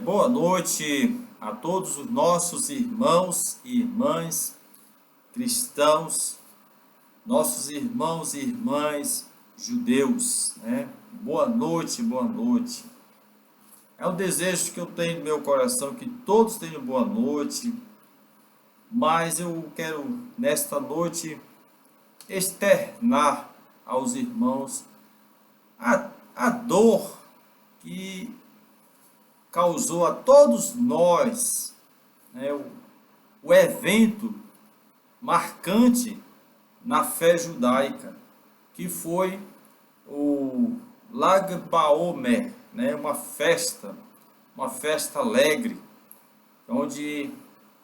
Boa noite a todos os nossos irmãos e irmãs cristãos, nossos irmãos e irmãs judeus, né? Boa noite, boa noite. É um desejo que eu tenho no meu coração que todos tenham boa noite, mas eu quero nesta noite externar aos irmãos a dor que causou a todos nós, né, o evento marcante na fé judaica, que foi o Lag Baomer, né, uma festa alegre, onde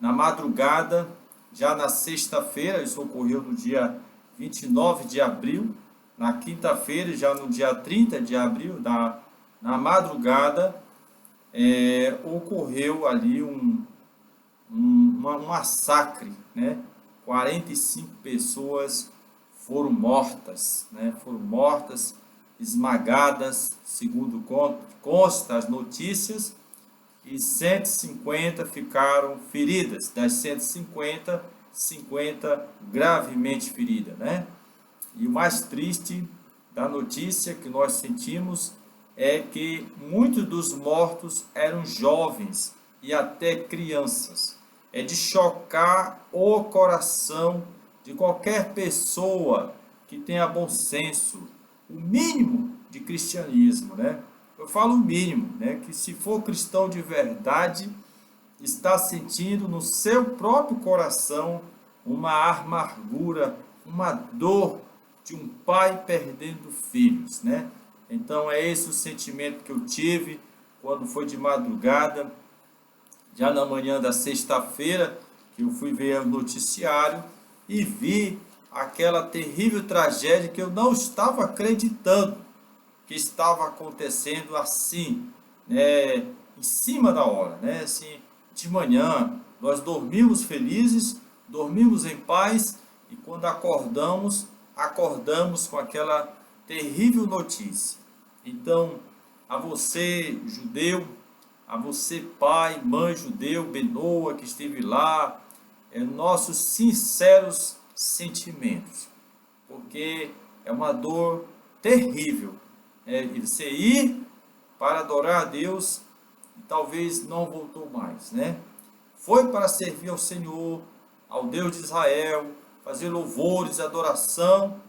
na madrugada, já na sexta-feira, isso ocorreu no dia 29 de abril, na quinta-feira, já no dia 30 de abril, na madrugada, ocorreu ali um massacre, né? 45 pessoas foram mortas, né? Foram mortas, esmagadas, segundo consta as notícias, e 150 ficaram feridas. Das 150, 50 gravemente feridas, né? E o mais triste da notícia que nós sentimos é que muitos dos mortos eram jovens e até crianças. É de chocar o coração de qualquer pessoa que tenha bom senso, o mínimo de cristianismo, né? Eu falo o mínimo, né? Que se for cristão de verdade, está sentindo no seu próprio coração uma amargura, uma dor de um pai perdendo filhos, né? Então é esse o sentimento que eu tive quando foi de madrugada, já na manhã da sexta-feira, que eu fui ver o noticiário e vi aquela terrível tragédia que eu não estava acreditando que estava acontecendo assim, né, em cima da hora, né? Assim, de manhã nós dormimos felizes, dormimos em paz e quando acordamos, acordamos com aquela terrível notícia. Então, a você, judeu, a você, pai, mãe judeu, Benoa, que esteve lá, nossos sinceros sentimentos, porque é uma dor terrível, e você ir para adorar a Deus e talvez não voltou mais, né? Foi para servir ao Senhor, ao Deus de Israel, fazer louvores, adoração,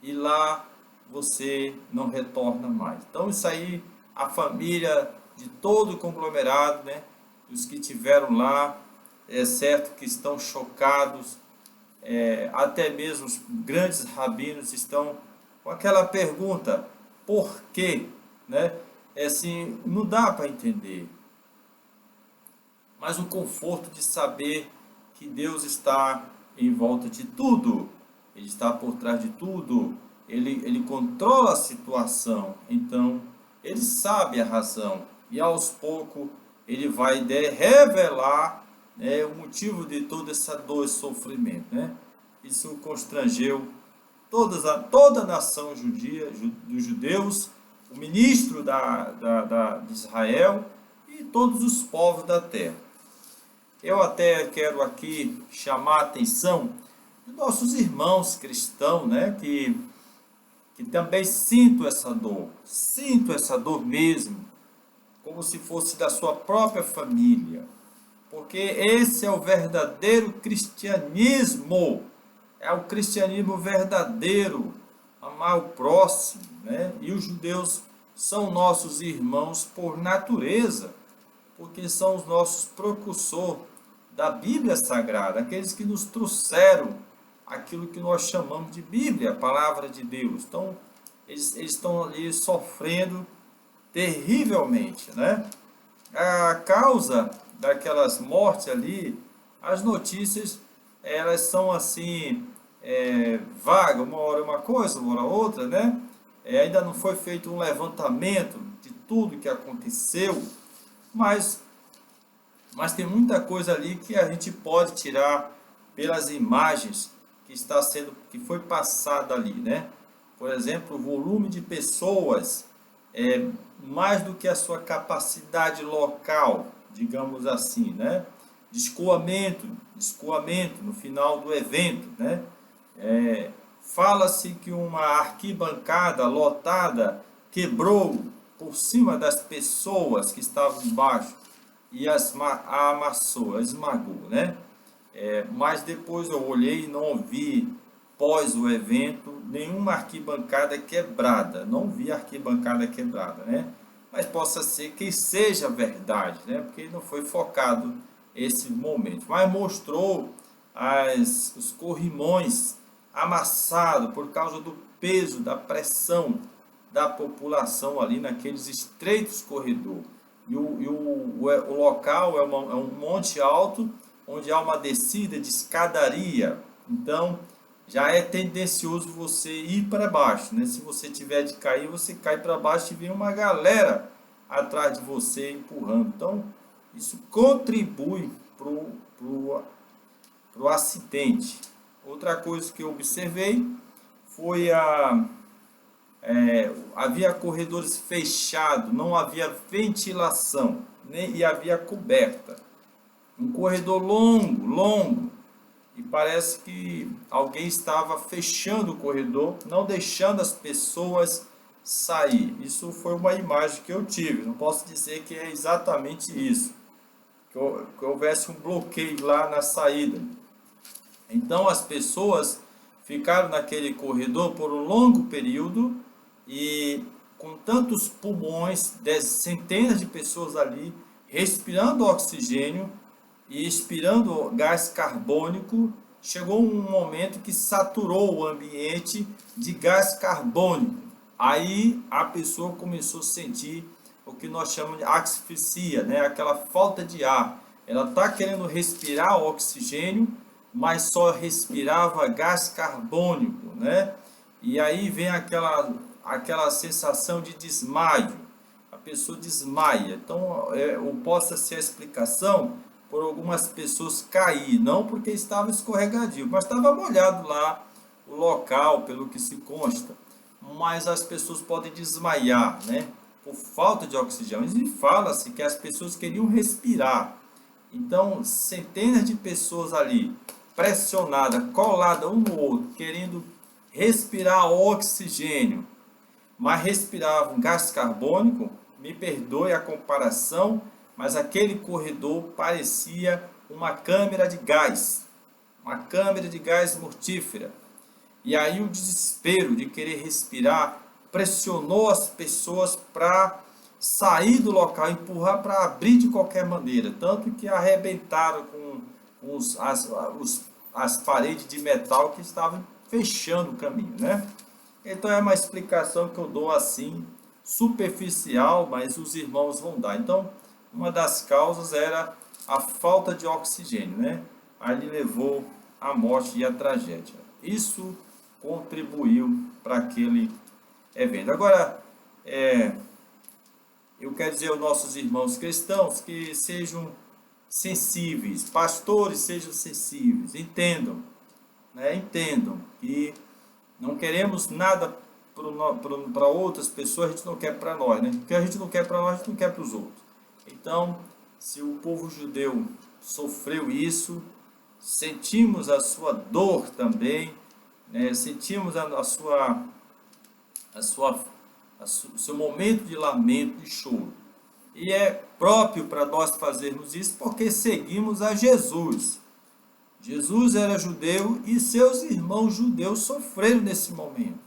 e lá você não retorna mais. Então isso aí, a família de todo o conglomerado, né, os que tiveram lá, é certo que estão chocados, até mesmo os grandes rabinos estão com aquela pergunta, por quê? Né? Assim, não dá para entender, mas o conforto de saber que Deus está em volta de tudo, Ele está por trás de tudo, Ele controla a situação, então Ele sabe a razão, e aos poucos Ele vai revelar, né, o motivo de toda essa dor e sofrimento, né? Isso constrangeu toda a nação judia, dos judeus, o ministro de Israel e todos os povos da terra. Eu até quero aqui chamar a atenção dos nossos irmãos cristãos, né, que também sinto essa dor mesmo, como se fosse da sua própria família, porque esse é o verdadeiro cristianismo, é o cristianismo verdadeiro, amar o próximo, né? E os judeus são nossos irmãos por natureza, porque são os nossos precursores da Bíblia Sagrada, aqueles que nos trouxeram aquilo que nós chamamos de Bíblia, a palavra de Deus. Então, eles estão ali sofrendo terrivelmente, né? A causa daquelas mortes ali, as notícias, elas são assim, vagas, uma hora uma coisa, uma hora outra, né? Ainda não foi feito um levantamento de tudo que aconteceu, mas tem muita coisa ali que a gente pode tirar pelas imagens que foi passada ali, né? Por exemplo, o volume de pessoas mais do que a sua capacidade local, digamos assim, né? De escoamento no final do evento, né? Fala-se que uma arquibancada lotada quebrou por cima das pessoas que estavam embaixo e amassou, esmagou, né? Mas depois eu olhei e não vi, pós o evento, nenhuma arquibancada quebrada. Não vi arquibancada quebrada, né? Mas possa ser que seja verdade, né? Porque não foi focado esse momento. Mas mostrou os corrimões amassados por causa do peso, da pressão da população ali naqueles estreitos corredores. E o local é um monte alto, onde há uma descida de escadaria. Então, já é tendencioso você ir para baixo, né? Se você tiver de cair, você cai para baixo e vem uma galera atrás de você empurrando. Então, isso contribui para o acidente. Outra coisa que eu observei foi havia corredores fechados, não havia ventilação, e havia coberta. Um corredor longo, e parece que alguém estava fechando o corredor, não deixando as pessoas sair. Isso foi uma imagem que eu tive, não posso dizer que é exatamente isso, que houvesse um bloqueio lá na saída. Então as pessoas ficaram naquele corredor por um longo período e com tantos pulmões, centenas de pessoas ali, respirando oxigênio e expirando gás carbônico, chegou um momento que saturou o ambiente de gás carbônico. Aí a pessoa começou a sentir o que nós chamamos de asfixia, né? Aquela falta de ar. Ela está querendo respirar oxigênio, mas só respirava gás carbônico, né? E aí vem aquela sensação de desmaio. A pessoa desmaia. Então, possa ser a explicação por algumas pessoas cair, não porque estava escorregadio, mas estava molhado lá o local, pelo que se consta. Mas as pessoas podem desmaiar, né? Por falta de oxigênio. E fala-se que as pessoas queriam respirar. Então, centenas de pessoas ali, pressionadas, coladas um no outro, querendo respirar oxigênio, mas respiravam gás carbônico. Me perdoe a comparação, mas aquele corredor parecia uma câmara de gás mortífera. E aí o desespero de querer respirar pressionou as pessoas para sair do local, empurrar para abrir de qualquer maneira, tanto que arrebentaram com as paredes de metal que estavam fechando o caminho, né? Então é uma explicação que eu dou assim, superficial, mas os irmãos vão dar. Então, uma das causas era a falta de oxigênio, né? Aí levou à morte e à tragédia. Isso contribuiu para aquele evento. Agora, eu quero dizer aos nossos irmãos cristãos que sejam sensíveis, pastores sejam sensíveis, entendam, né? Entendam que não queremos nada para outras pessoas, a gente não quer para nós, né? O que a gente não quer para nós, a gente não quer para os outros. Então, se o povo judeu sofreu isso, sentimos a sua dor também, né? Sentimos o seu momento de lamento e choro. E é próprio para nós fazermos isso porque seguimos a Jesus. Jesus era judeu e seus irmãos judeus sofreram nesse momento.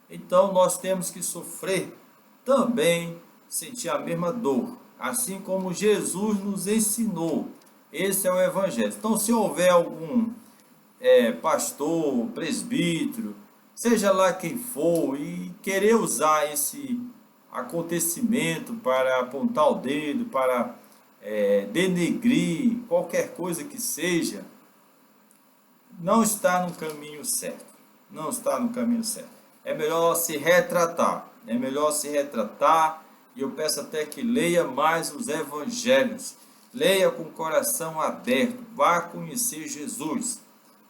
Então nós temos que sofrer também, sentir a mesma dor, assim como Jesus nos ensinou. Esse é o Evangelho. Então, se houver algum pastor, presbítero, seja lá quem for, e querer usar esse acontecimento para apontar o dedo, para denegrir qualquer coisa que seja, não está no caminho certo. Não está no caminho certo. É melhor se retratar. E eu peço até que leia mais os evangelhos. Leia com o coração aberto. Vá conhecer Jesus.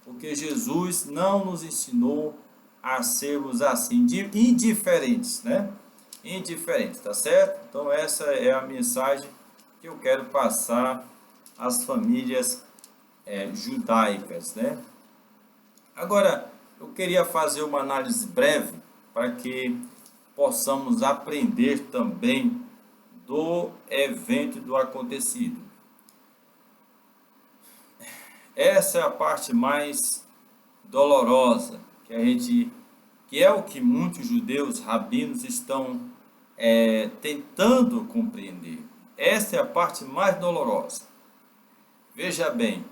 Porque Jesus não nos ensinou a sermos assim, indiferentes, né? indiferentes, tá certo? Então essa é a mensagem que eu quero passar às famílias judaicas, né? Agora, eu queria fazer uma análise breve para que possamos aprender também do evento do acontecido. Essa é a parte mais dolorosa que é o que muitos judeus rabinos estão tentando compreender. Essa é a parte mais dolorosa. Veja bem,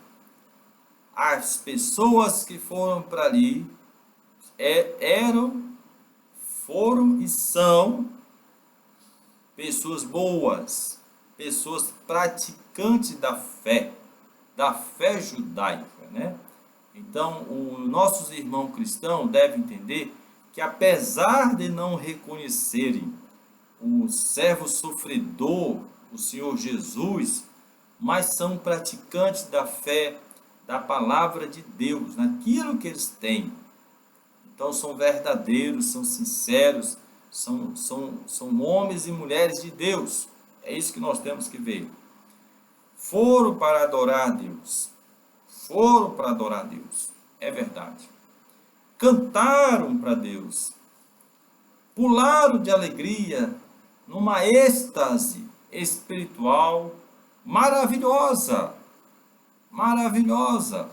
as pessoas que foram para ali foram e são pessoas boas, pessoas praticantes da fé judaica, né? Então, os nossos irmãos cristãos devem entender que, apesar de não reconhecerem o servo sofredor, o Senhor Jesus, mas são praticantes da fé, da palavra de Deus, naquilo que eles têm. Então, são verdadeiros, são sinceros, são homens e mulheres de Deus. É isso que nós temos que ver. Foram para adorar a Deus. Foram para adorar a Deus. É verdade. Cantaram para Deus. Pularam de alegria numa êxtase espiritual maravilhosa. Maravilhosa.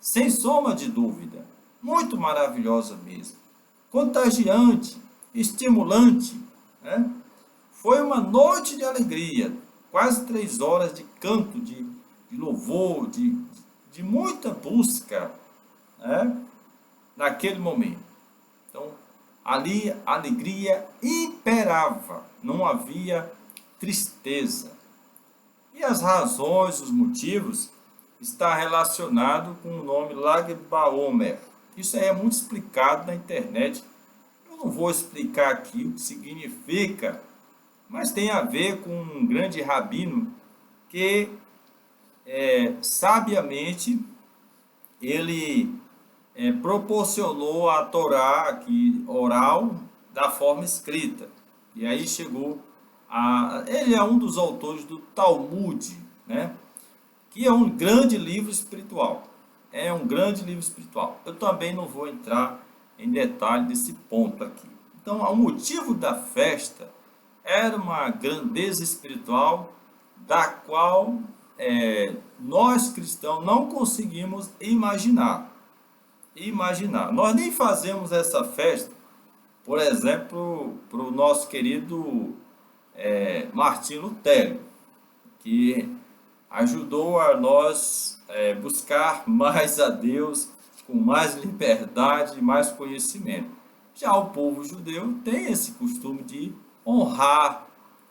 Sem sombra de dúvida. Muito maravilhosa mesmo. Contagiante, estimulante, né? Foi uma noite de alegria. Quase 3 horas de canto, de louvor, de muita busca, né, naquele momento. Então, ali a alegria imperava, não havia tristeza. E as razões, os motivos, está relacionado com o nome Lag Baomer. Isso aí é muito explicado na internet. Eu não vou explicar aqui o que significa, mas tem a ver com um grande rabino que sabiamente ele proporcionou a Torá aqui, oral da forma escrita. E aí chegou ele é um dos autores do Talmud, né? Que é um grande livro espiritual. É um grande livro espiritual. Eu também não vou entrar em detalhe desse ponto aqui. Então, o motivo da festa era uma grandeza espiritual da qual nós cristãos não conseguimos imaginar. Nós nem fazemos essa festa, por exemplo, para o nosso querido Martinho Lutero, que ajudou a nós buscar mais a Deus com mais liberdade e mais conhecimento. Já o povo judeu tem esse costume de honrar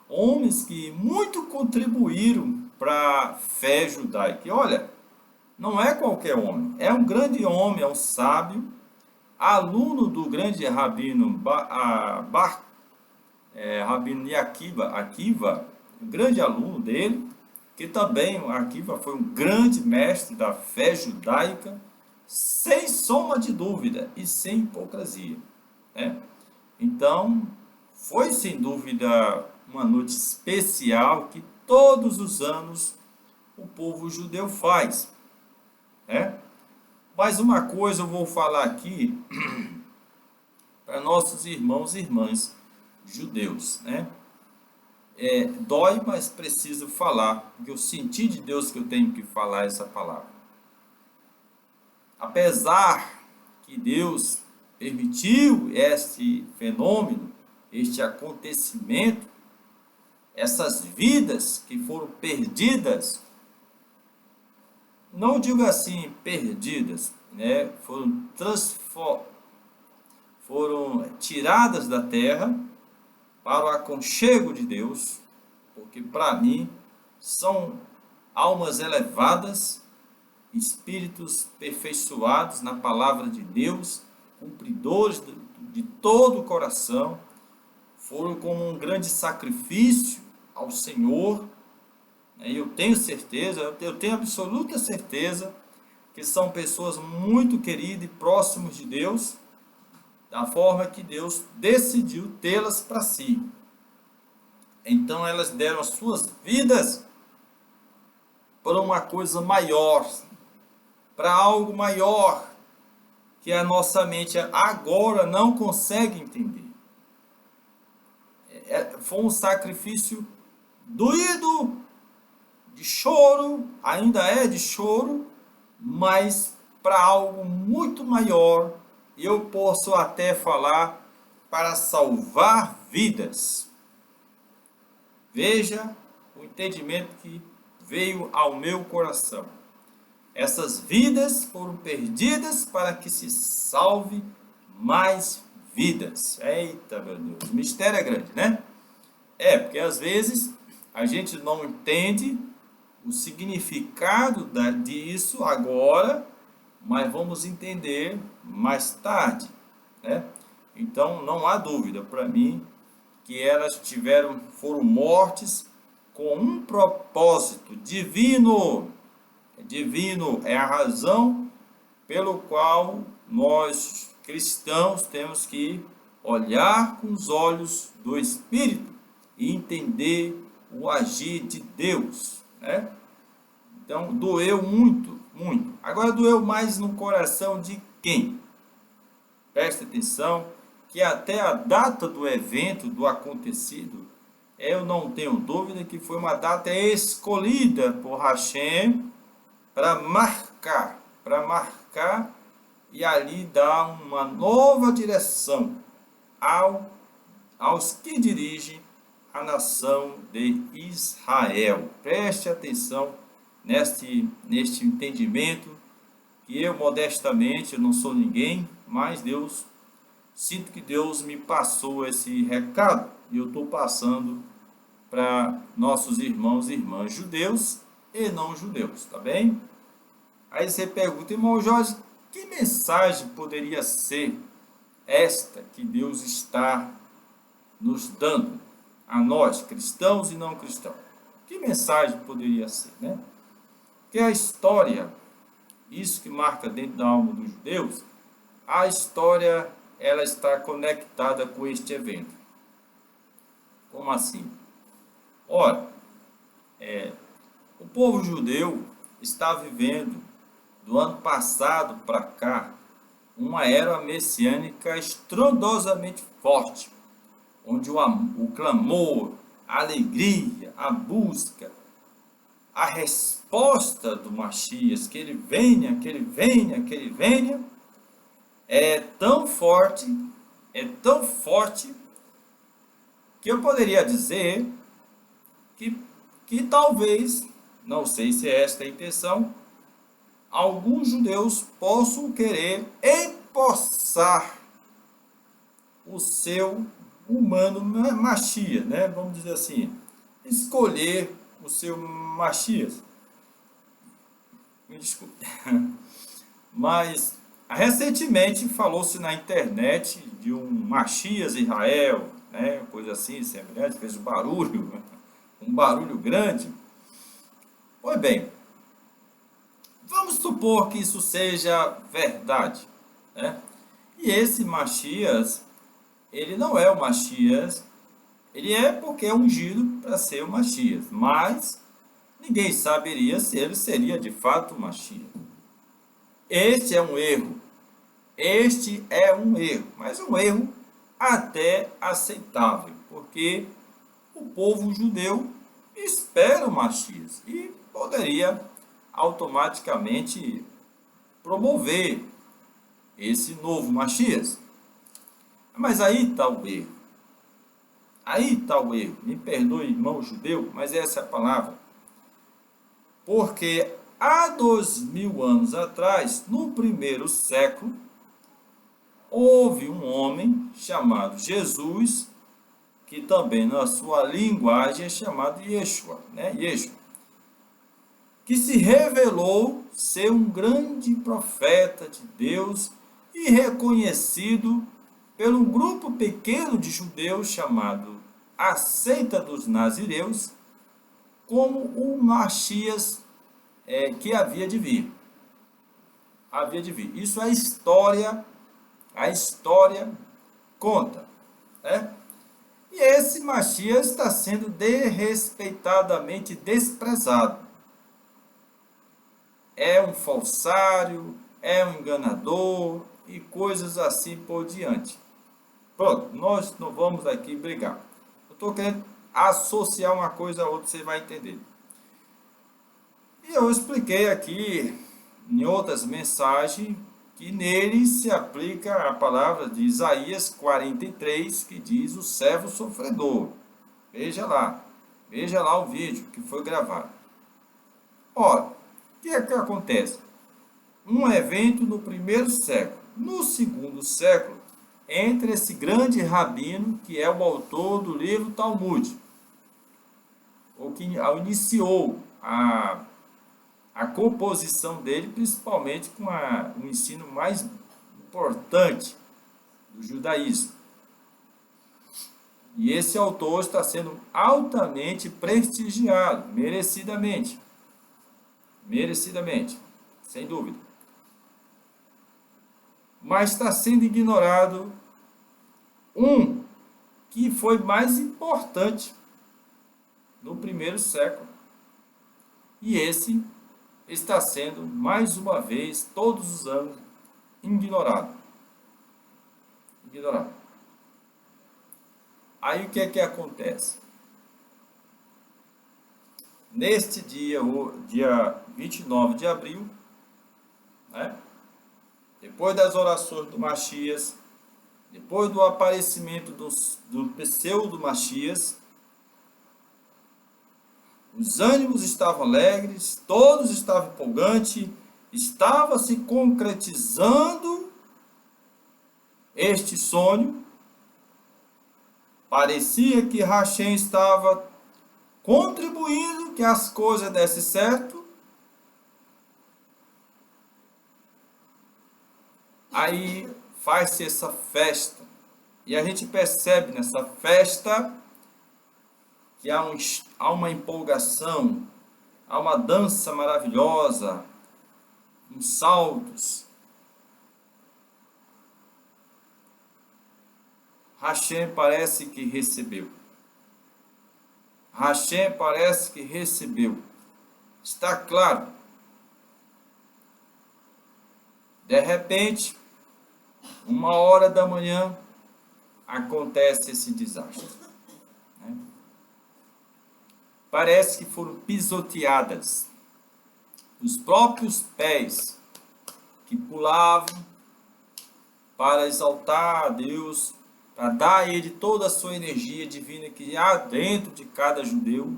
homens que muito contribuíram para a fé judaica. E olha, não é qualquer homem, é um grande homem, é um sábio, aluno do grande rabino Rabino Akiva, um grande aluno dele, que também Akiva foi um grande mestre da fé judaica, sem sombra de dúvida e sem hipocrisia, né? Então, foi sem dúvida uma noite especial que todos os anos o povo judeu faz, né? Mas uma coisa eu vou falar aqui para nossos irmãos e irmãs judeus, né? Dói, mas preciso falar, porque eu senti de Deus que eu tenho que falar essa palavra. Apesar que Deus permitiu este fenômeno, este acontecimento, essas vidas que foram perdidas, não digo assim perdidas, né? Foram tiradas da terra para o aconchego de Deus, porque para mim são almas elevadas, espíritos aperfeiçoados na palavra de Deus, cumpridores de todo o coração, foram como um grande sacrifício ao Senhor. Eu tenho certeza, eu tenho absoluta certeza que são pessoas muito queridas e próximas de Deus, da forma que Deus decidiu tê-las para si. Então elas deram as suas vidas para uma coisa maior, para algo maior, que a nossa mente agora não consegue entender. Foi um sacrifício doído, de choro, ainda é de choro, mas para algo muito maior, eu posso até falar para salvar vidas. Veja o entendimento que veio ao meu coração. Essas vidas foram perdidas para que se salve mais vidas. Eita, meu Deus, o mistério é grande, né? Porque às vezes a gente não entende o significado disso agora, mas vamos entender mais tarde, né? Então não há dúvida para mim que elas foram mortes com um propósito divino. Divino é a razão pelo qual nós cristãos temos que olhar com os olhos do Espírito e entender o agir de Deus, né? Então doeu muito, muito. Agora doeu mais no coração de quem? Preste atenção que até a data do evento, do acontecido, eu não tenho dúvida que foi uma data escolhida por Hashem para marcar e ali dar uma nova direção aos que dirigem a nação de Israel. Preste atenção neste entendimento, que eu modestamente, eu não sou ninguém, mas sinto que Deus me passou esse recado e eu estou passando para nossos irmãos e irmãs judeus e não judeus, tá bem? Aí você pergunta, irmão Jorge, que mensagem poderia ser esta que Deus está nos dando a nós, cristãos e não cristãos? Que mensagem poderia ser, né? Que a história, isso que marca dentro da alma dos judeus, a história, ela está conectada com este evento. Como assim? Ora, o povo judeu está vivendo, do ano passado para cá, uma era messiânica estrondosamente forte, onde o clamor, a alegria, a busca, a resposta do Messias, que ele venha, que ele venha, que ele venha, é tão forte, que eu poderia dizer que talvez, não sei se é esta a intenção, alguns judeus possam querer empossar o seu humano Messias, né? Vamos dizer assim, escolher o seu Messias. Me desculpe. Mas recentemente falou-se na internet de um Messias Israel, né? Coisa assim, semelhante, fez um barulho grande. Pois bem, vamos supor que isso seja verdade, né? E esse Messias, ele não é o Messias, ele é porque é ungido para ser o Messias, mas ninguém saberia se ele seria de fato o Messias. Este é um erro, mas um erro até aceitável, porque o povo judeu espera o Messias e poderia automaticamente promover esse novo Messias. Mas aí está o erro. Me perdoe, irmão judeu, mas essa é a palavra. Porque há 2000 anos atrás, no primeiro século, houve um homem chamado Jesus, que também na sua linguagem é chamado Yeshua, né? Yeshua, que se revelou ser um grande profeta de Deus e reconhecido por um grupo pequeno de judeus chamado a seita dos nazireus como o Messias que havia de vir. Isso é a história conta, né? E esse Messias está sendo desrespeitadamente desprezado. É um falsário, é um enganador e coisas assim por diante. Pronto, nós não vamos aqui brigar. Eu estou querendo associar uma coisa a outra, você vai entender. E eu expliquei aqui em outras mensagens que nele se aplica a palavra de Isaías 43, que diz o servo sofredor. Veja lá o vídeo que foi gravado. Ora, o que é que acontece? Um evento no primeiro século. No segundo século, entra esse grande rabino, que é o autor do livro Talmud, ou que iniciou a composição dele, principalmente com o ensino mais importante do judaísmo. E esse autor está sendo altamente prestigiado, merecidamente, sem dúvida. Mas está sendo ignorado um que foi mais importante no primeiro século. E esse está sendo, mais uma vez, todos os anos, ignorado. Aí o que é que acontece? Neste dia, o dia 29 de abril, né, depois das orações do Messias, depois do aparecimento do pseudo Messias, os ânimos estavam alegres, todos estavam empolgantes, estava se concretizando este sonho. Parecia que Hashem estava contribuindo que as coisas dessem certo. Aí faz-se essa festa. E a gente percebe nessa festa que há uma empolgação, há uma dança maravilhosa, uns saltos. Hashem parece que recebeu. Está claro. De repente, 1h da manhã, acontece esse desastre. Né? Parece que foram pisoteadas. Os próprios pés que pulavam para exaltar a Deus, para dar a Ele toda a sua energia divina que há dentro de cada judeu,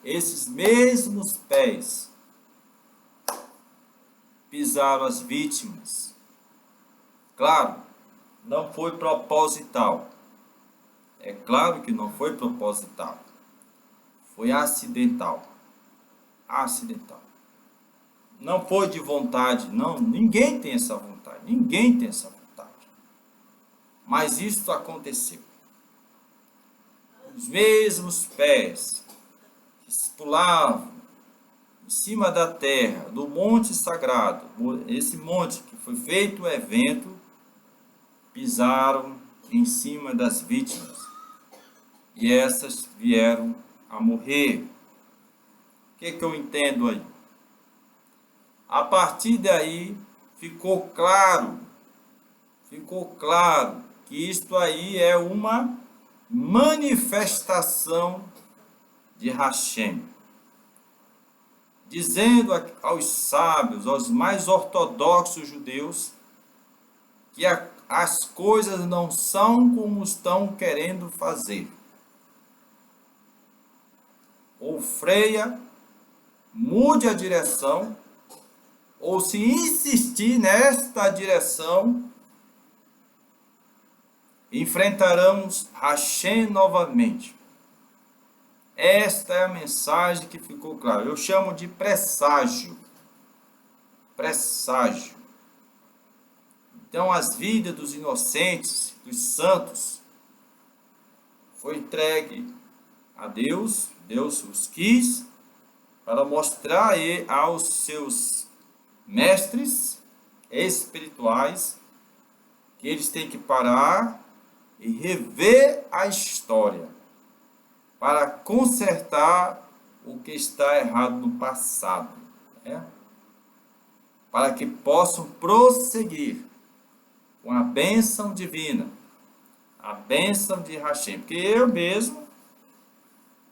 esses mesmos pés pisaram as vítimas. Claro, não foi proposital. É claro que não foi proposital. Foi acidental. Não foi de vontade, não. Ninguém tem essa vontade. Mas isso aconteceu. Os mesmos pés que pulavam em cima da terra, do monte sagrado, esse monte que foi feito o evento, pisaram em cima das vítimas. E essas vieram a morrer. O que eu entendo aí? A partir daí, ficou claro que isto aí é uma manifestação de Hashem, dizendo aos sábios, aos mais ortodoxos judeus, que as coisas não são como estão querendo fazer. Ou freia, mude a direção, ou se insistir nesta direção, enfrentaremos Hashem novamente. Esta é a mensagem que ficou clara. Eu chamo de presságio. Então, as vidas dos inocentes, dos santos, foi entregue a Deus. Deus os quis para mostrar aos seus mestres espirituais que eles têm que parar e rever a história para consertar o que está errado no passado, né? Para que possam prosseguir com a bênção divina, a bênção de Hashem. Porque eu mesmo,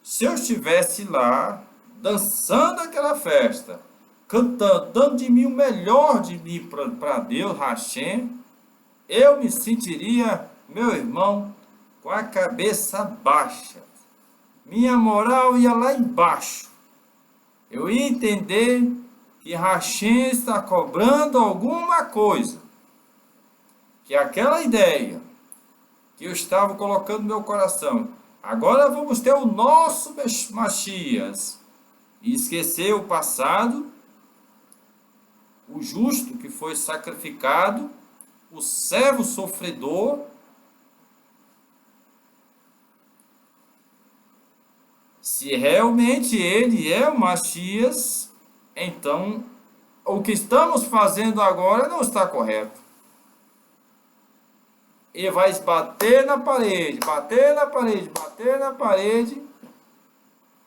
se eu estivesse lá, dançando aquela festa, cantando, dando de mim o melhor de mim para Deus, Hashem, eu me sentiria, meu irmão, com a cabeça baixa. Minha moral ia lá embaixo. Eu ia entender que Hashem está cobrando alguma coisa. Que aquela ideia que eu estava colocando no meu coração, agora vamos ter o nosso Mashiach, e esquecer o passado, o justo que foi sacrificado, o servo sofredor, se realmente ele é o Mashiach, então o que estamos fazendo agora não está correto. E vai bater na parede, bater na parede, bater na parede,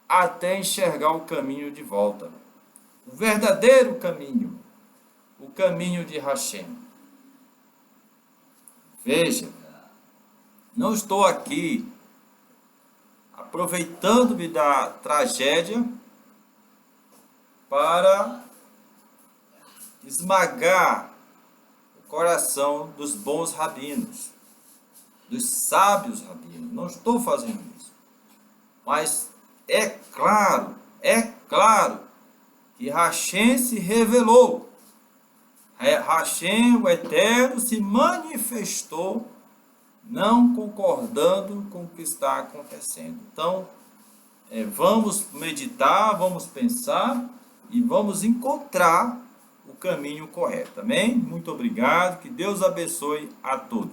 até enxergar o caminho de volta. O verdadeiro caminho, o caminho de Hashem. Veja, não estou aqui aproveitando-me da tragédia para esmagar o coração dos bons rabinos, dos sábios rabinos. Não estou fazendo isso. Mas é claro que Hashem se revelou. Hashem, o Eterno, se manifestou, não concordando com o que está acontecendo. Então, vamos meditar, vamos pensar e vamos encontrar o caminho correto. Amém? Muito obrigado. Que Deus abençoe a todos.